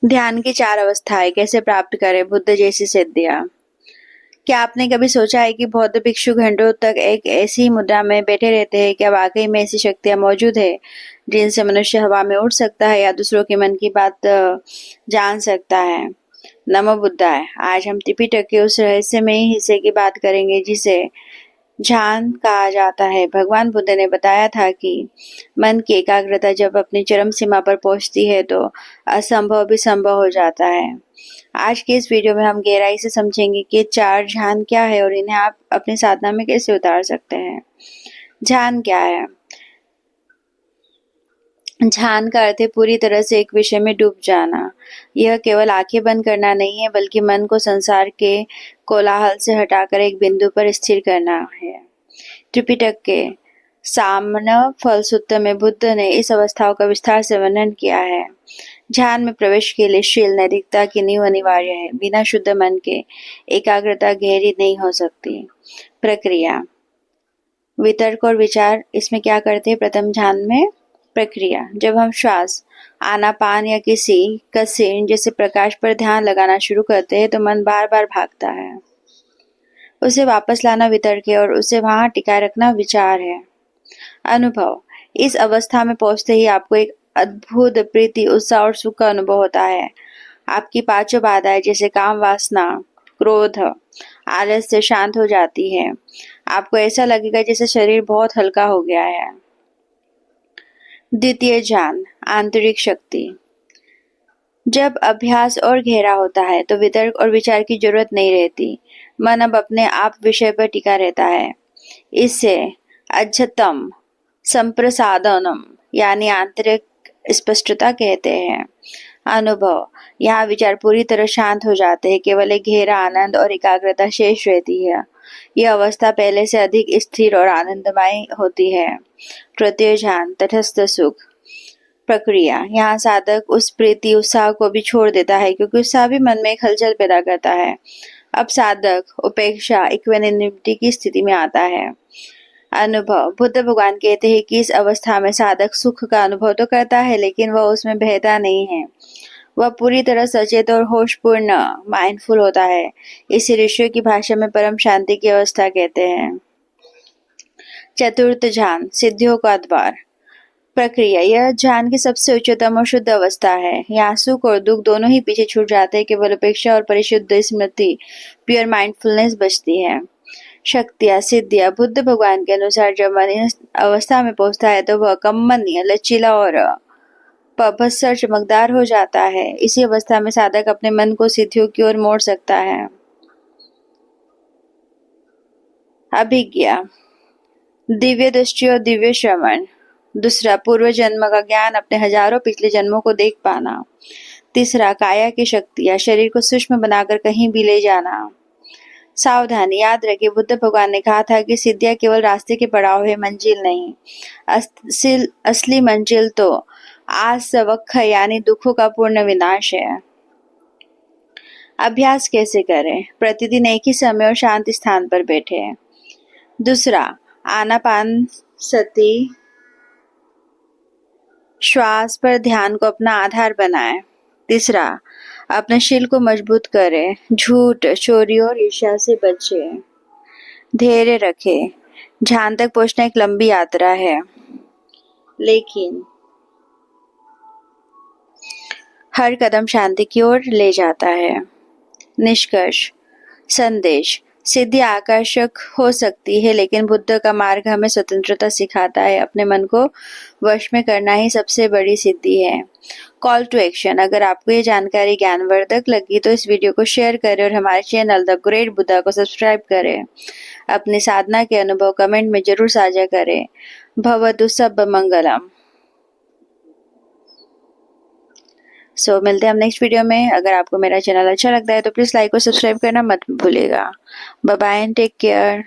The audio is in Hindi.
ध्यान की 4 अवस्थाएं कैसे प्राप्त करें बुद्ध जैसी सिद्धियां। क्या आपने कभी सोचा है कि बौद्ध भिक्षु घंटों तक एक ऐसी मुद्रा में बैठे रहते हैं? क्या वाकई में ऐसी शक्तियां मौजूद है जिनसे मनुष्य हवा में उड़ सकता है या दूसरों के मन की बात जान सकता है? नमो बुद्धाय। आज हम त्रिपिटक के उस रहस्यमयी हिस्से की बात करेंगे जिसे ध्यान कहा जाता है। भगवान बुद्ध ने बताया था कि मन की एकाग्रता जब अपनी चरम सीमा पर पहुंचती है तो असंभव भी संभव हो जाता है। आज के इस वीडियो में हम गहराई से समझेंगे कि 4 ध्यान क्या है और इन्हें आप अपनी साधना में कैसे उतार सकते हैं। ध्यान क्या है? ध्यान का अर्थ है पूरी तरह से एक विषय में डूब जाना। यह केवल आंखें बंद करना नहीं है, बल्कि मन को संसार के कोलाहल से हटाकर एक बिंदु पर स्थिर करना है। त्रिपिटक के सामन्य फलसूत्र में बुद्ध ने इस अवस्थाओं का विस्तार से वर्णन किया है। ध्यान में प्रवेश के लिए शील नैतिकता की नींव अनिवार्य है। बिना शुद्ध मन के एकाग्रता गहरी नहीं हो सकती। प्रक्रिया, वितर्क और विचार इसमें क्या करते हैं? प्रथम ध्यान में प्रक्रिया, जब हम श्वास, आनापान या किसी कसीन जैसे प्रकाश पर ध्यान लगाना शुरू करते हैं तो मन बार बार भागता है। उसे वापस लाना वितर्क है और उसे वहां टिकाए रखना विचार है। अनुभव, इस अवस्था में पहुंचते ही आपको एक अद्भुत प्रीति, उत्साह और सुख का अनुभव होता है। आपकी 5 बाधाएं जैसे काम, वासना, क्रोध, आलस्य शांत हो जाती है। आपको ऐसा लगेगा जैसे शरीर बहुत हल्का हो गया है। द्वितीय ध्यान, आंतरिक शक्ति। जब अभ्यास और गहरा होता है तो वितर्क और विचार की जरूरत नहीं रहती। मन अब अपने आप विषय पर टिका रहता है। इससे अध्यतम संप्रसादनम यानी आंतरिक स्पष्टता कहते हैं। अनुभव, यहाँ विचार पूरी तरह शांत हो जाते हैं, केवल एक गहरा आनंद और एकाग्रता शेष रहती है। यह अवस्था पहले से अधिक स्थिर और आनंदमय होती है। तृतीय ध्यान, तटस्थ सुख। प्रक्रिया, यहाँ साधक उस प्रीति उत्साह को भी छोड़ देता है क्योंकि उत्साह भी मन में एक हलचल पैदा करता है। अब साधक उपेक्षा, इक्विनिमिटी की स्थिति में आता है। अनुभव, बुद्ध भगवान कहते हैं कि इस अवस्था में साधक सुख का अनुभव तो करता है लेकिन वह उसमें बहता नहीं है। वह पूरी तरह सचेत और होशपूर्ण माइंडफुल होता है। इसे ऋषियों की भाषा में परम शांति की अवस्था कहते हैं। चतुर्थ ध्यान, सिद्धियों का द्वार। प्रक्रिया, यह ध्यान की सबसे उच्चतम और शुद्ध अवस्था है। यहाँ सुख और दुख दोनों ही पीछे छूट जाते हैं, केवल उपेक्षा और परिशुद्ध स्मृति, प्योर माइंडफुलनेस बचती है। शक्तियाँ, सिद्धियाँ। बुद्ध भगवान के अनुसार जब मन इस अवस्था में पहुंचता है तो वह कमनीय, लचीला और पभस्सर चमकदार हो जाता है। इसी अवस्था में साधक अपने मन को सिद्धियों की ओर मोड़ सकता है। अभिज्ञा, दिव्य दृष्टि और दिव्य श्रवण। दूसरा, पूर्व जन्म का ज्ञान, अपने हजारों पिछले जन्मों को देख पाना। तीसरा, काया की शक्ति या शरीर को सूक्ष्म बनाकर कहीं भी ले जाना। सावधानी, याद रखिए बुद्ध भगवान ने कहा था कि सिद्धियां केवल रास्ते के पड़ाव है, मंजिल नहीं। असली मंजिल तो आसवक्ख यानी दुखों का पूर्ण विनाश है। अभ्यास कैसे करें? प्रतिदिन एक ही समय और शांत स्थान पर बैठे। दूसरा, आनापान सती श्वास पर ध्यान को अपना आधार बनाएं। तीसरा, अपने शील को मजबूत करें। झूठ, चोरी और ईर्ष्या से बचें। धैर्य रखें। ध्यान तक पहुंचना एक लंबी यात्रा है, लेकिन हर कदम शांति की ओर ले जाता है। निष्कर्ष, संदेश, सिद्धि आकर्षक हो सकती है लेकिन बुद्ध का मार्ग हमें स्वतंत्रता सिखाता है। अपने मन को वश में करना ही सबसे बड़ी सिद्धि है। कॉल टू एक्शन, अगर आपको ये जानकारी ज्ञानवर्धक लगी तो इस वीडियो को शेयर करें और हमारे चैनल द ग्रेट बुद्धा को सब्सक्राइब करें। अपनी साधना के अनुभव कमेंट में जरूर साझा करें। भवतु सब मंगलम। मिलते हैं हम नेक्स्ट वीडियो में। अगर आपको मेरा चैनल अच्छा लगता है तो प्लीज़ लाइक और सब्सक्राइब करना मत भूलिएगा। Bye bye and take care.